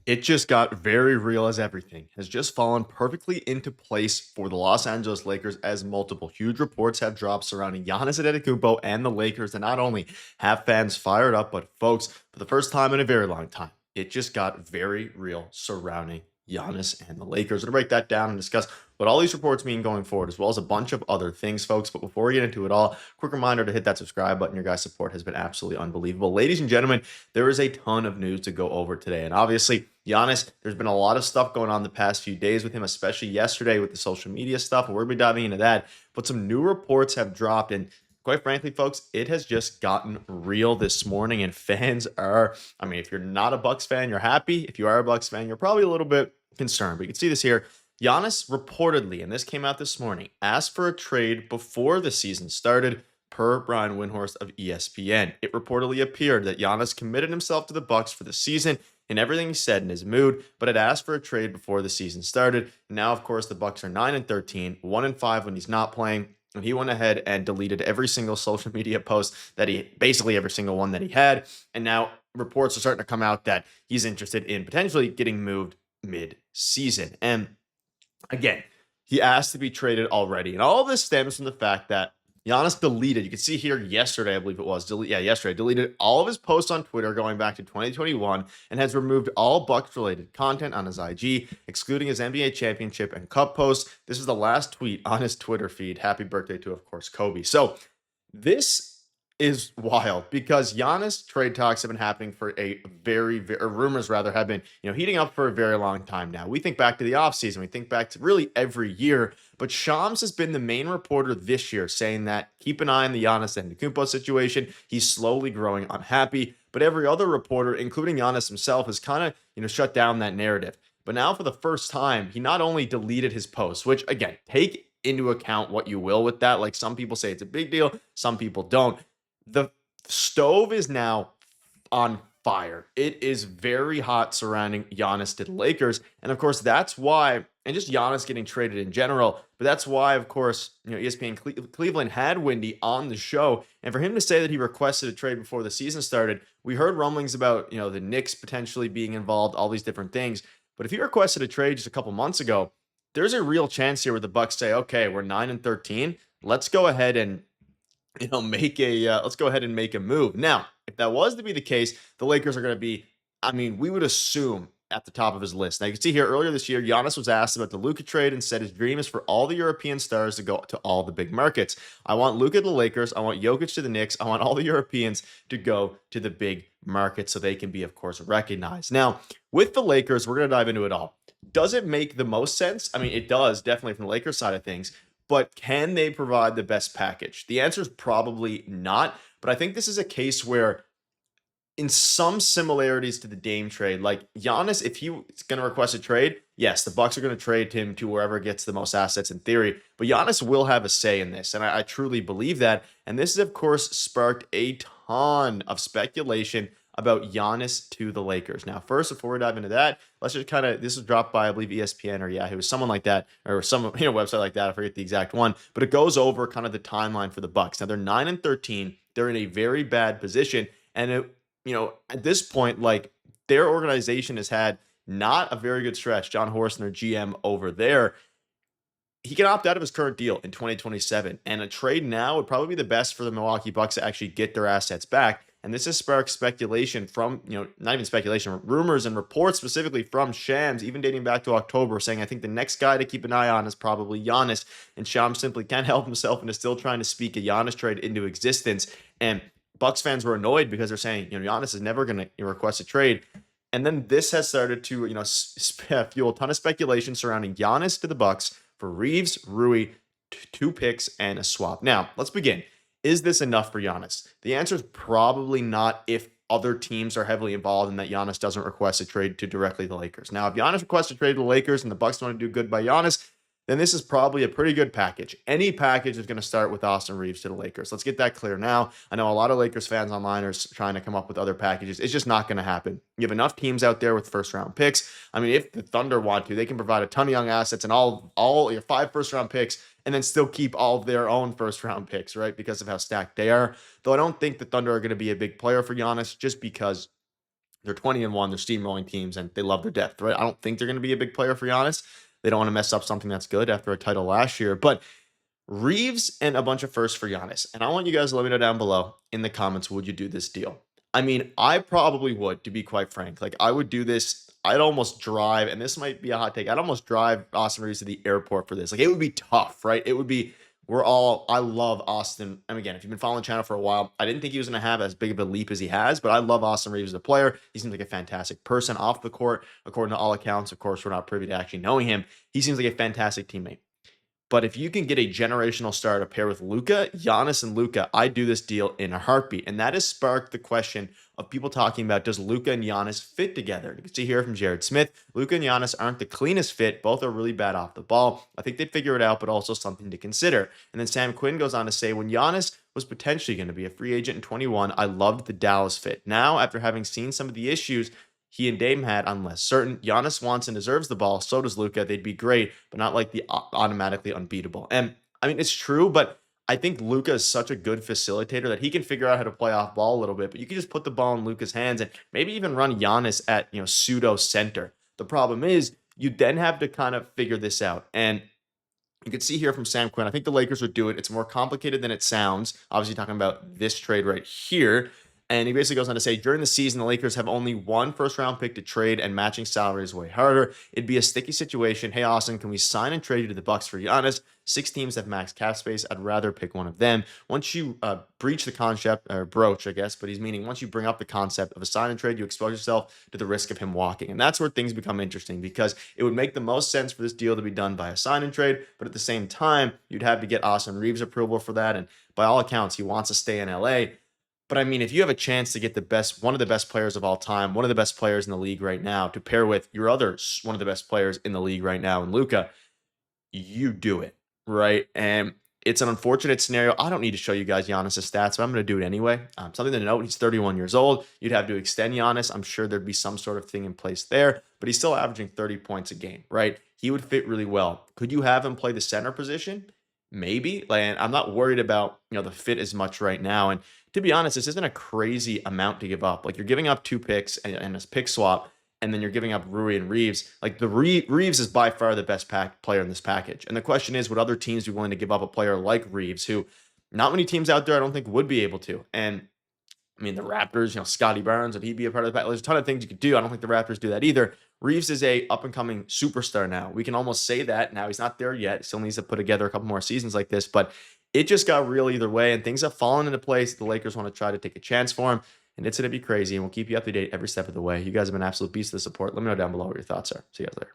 It just got very real as everything has just fallen perfectly into place for the Los Angeles Lakers as multiple huge reports have dropped surrounding Giannis Antetokounmpo and the Lakers to not only have fans fired up, but folks, for the first time in a very long time, it just got very real surrounding Giannis and the Lakers. We're going to break that down and discuss what all these reports mean going forward, as well as a bunch of other things, folks. But before we get into it all, quick reminder to hit that subscribe button. Your guys' support has been absolutely unbelievable. Ladies and gentlemen, there is a ton of news to go over today. And obviously, Giannis, there's been a lot of stuff going on the past few days with him, especially yesterday with the social media stuff. And we're going to be diving into that. But some new reports have dropped. And quite frankly, folks, it has just gotten real this morning. And fans are, I mean, if you're not a Bucks fan, you're happy. If you are a Bucks fan, you're probably a little bit concerned. But you can see this here. Giannis reportedly, and this came out this morning, asked for a trade before the season started, per Brian Windhorst of ESPN. It reportedly appeared that Giannis committed himself to the Bucks for the season in everything he said in his mood, but had asked for a trade before the season started. Now, of course, the Bucks are 9-13, 1-5 when he's not playing. And he went ahead and deleted every single social media post basically every single one that he had. And now reports are starting to come out that he's interested in potentially getting moved mid-season. And again, he asked to be traded already. And all this stems from the fact that Giannis deleted, you can see here yesterday, I believe it was, yesterday, deleted all of his posts on Twitter going back to 2021 and has removed all Bucks-related content on his IG, excluding his NBA championship and cup posts. This is the last tweet on his Twitter feed. Happy birthday to, of course, Kobe. So this is wild because Giannis trade talks have been happening for or rumors rather have been, heating up for a very long time now. We think back to the offseason, we think back to really every year, but Shams has been the main reporter this year saying that keep an eye on the Giannis Antetokounmpo situation. He's slowly growing unhappy, but every other reporter, including Giannis himself, has kind of, shut down that narrative. But now for the first time, he not only deleted his posts, which again, take into account what you will with that. Like some people say it's a big deal, some people don't. The stove is now on fire. It is very hot surrounding Giannis to the Lakers. And of course, that's why, and just Giannis getting traded in general, but that's why, of course, ESPN Cleveland had Windy on the show. And for him to say that he requested a trade before the season started, we heard rumblings about, the Knicks potentially being involved, all these different things. But if he requested a trade just a couple months ago, there's a real chance here where the Bucks say, okay, we're 9-13. Let's go ahead and let's go ahead and make a move. Now, if that was to be the case, the Lakers are going to be, we would assume at the top of his list. Now, you can see here earlier this year, Giannis was asked about the Luka trade and said his dream is for all the European stars to go to all the big markets. I want Luka to the Lakers. I want Jokic to the Knicks. I want all the Europeans to go to the big markets so they can be, of course, recognized. Now, with the Lakers, we're going to dive into it all. Does it make the most sense? It does, definitely from the Lakers side of things. But can they provide the best package? The answer is probably not. But I think this is a case where, in some similarities to the Dame trade, like Giannis, if he's going to request a trade, yes, the Bucks are going to trade him to wherever gets the most assets in theory. But Giannis will have a say in this, and I truly believe that. And this has, of course, sparked a ton of speculation about Giannis to the Lakers. Now, first, before we dive into that, let's just this was dropped by, I believe, ESPN or Yahoo, someone like that, or some website like that. I forget the exact one, but it goes over kind of the timeline for the Bucks. Now, they're 9-13. They're in a very bad position, and at this point, like their organization has had not a very good stretch. John Horst, their GM over there, he can opt out of his current deal in 2027, and a trade now would probably be the best for the Milwaukee Bucks to actually get their assets back. And this has sparked speculation from, not even speculation, rumors and reports specifically from Shams, even dating back to October, saying, I think the next guy to keep an eye on is probably Giannis. And Shams simply can't help himself and is still trying to speak a Giannis trade into existence. And Bucks fans were annoyed because they're saying, Giannis is never going to request a trade. And then this has started to, fuel a ton of speculation surrounding Giannis to the Bucks for Reaves, Rui, 2 picks, and a swap. Now, let's begin. Is this enough for Giannis? The answer is probably not if other teams are heavily involved and that Giannis doesn't request a trade to directly the Lakers. Now, if Giannis requests a trade to the Lakers and the Bucks want to do good by Giannis, then this is probably a pretty good package. Any package is going to start with Austin Reaves to the Lakers. Let's get that clear now. I know a lot of Lakers fans online are trying to come up with other packages. It's just not going to happen. You have enough teams out there with first-round picks. If the Thunder want to, they can provide a ton of young assets and all your 5 first-round picks and then still keep all of their own first-round picks, right, because of how stacked they are. Though I don't think the Thunder are going to be a big player for Giannis just because They're 20-1. They're steamrolling teams, and they love their depth, right? I don't think they're going to be a big player for Giannis. They don't want to mess up something that's good after a title last year. But Reaves and a bunch of firsts for Giannis. And I want you guys to let me know down below in the comments, would you do this deal? I mean, I probably would, to be quite frank. Like, I would do this. I'd almost drive, and this might be a hot take. I'd almost drive Austin Reaves to the airport for this. Like, it would be tough, right? It would be, I love Austin. And again, if you've been following the channel for a while, I didn't think he was going to have as big of a leap as he has, but I love Austin Reaves as a player. He seems like a fantastic person off the court, according to all accounts. Of course, we're not privy to actually knowing him. He seems like a fantastic teammate. But if you can get a generational star to pair with Luka, Giannis and Luka, I do this deal in a heartbeat. And that has sparked the question of people talking about, does Luka and Giannis fit together? You can see here from Jared Smith, Luka and Giannis aren't the cleanest fit. Both are really bad off the ball. I think they'd figure it out, but also something to consider. And then Sam Quinn goes on to say, when Giannis was potentially going to be a free agent in 21, I loved the Dallas fit. Now, after having seen some of the issues he and Dame had, I'm less certain. Giannis wants and deserves the ball. So does Luka. They'd be great, but not like the automatically unbeatable. And I mean, it's true, but I think Luka is such a good facilitator that he can figure out how to play off ball a little bit. But you can just put the ball in Luka's hands and maybe even run Giannis at pseudo center. The problem is you then have to kind of figure this out. And you can see here from Sam Quinn, I think the Lakers would do it. It's more complicated than it sounds. Obviously, talking about this trade right here. And he basically goes on to say, during the season, the Lakers have only one first-round pick to trade, and matching salary is way harder. It'd be a sticky situation. Hey, Austin, can we sign and trade you to the Bucks for Giannis? 6 teams have max cap space. I'd rather pick one of them. Once you breach the concept, or broach, I guess, but he's meaning once you bring up the concept of a sign and trade, you expose yourself to the risk of him walking. And that's where things become interesting, because it would make the most sense for this deal to be done by a sign and trade, but at the same time, you'd have to get Austin Reaves' approval for that. And by all accounts, he wants to stay in LA. But I mean, if you have a chance to get one of the best players of all time, one of the best players in the league right now, to pair with your one of the best players in the league right now in Luka, you do it, right? And it's an unfortunate scenario. I don't need to show you guys Giannis' stats, but I'm going to do it anyway. Something to note, he's 31 years old. You'd have to extend Giannis. I'm sure there'd be some sort of thing in place there, but he's still averaging 30 points a game, right? He would fit really well. Could you have him play the center position? Maybe. And I'm not worried about the fit as much right now. And to be honest, this isn't a crazy amount to give up. Like, you're giving up 2 picks and a pick swap, and then you're giving up Rui and Reaves. Like, Reaves is by far the best player in this package. And the question is, would other teams be willing to give up a player like Reaves, who not many teams out there I don't think would be able to? And I mean, the Raptors, Scotty Barnes, would he be a part of the pack? There's a ton of things you could do. I don't think the Raptors do that either. Reaves is a up-and-coming superstar now. We can almost say that now. He's not there yet. Still needs to put together a couple more seasons like this, but it just got real either way, and things have fallen into place. The Lakers want to try to take a chance for him, and it's going to be crazy, and we'll keep you up to date every step of the way. You guys have been absolute beasts of the support. Let me know down below what your thoughts are. See you guys later.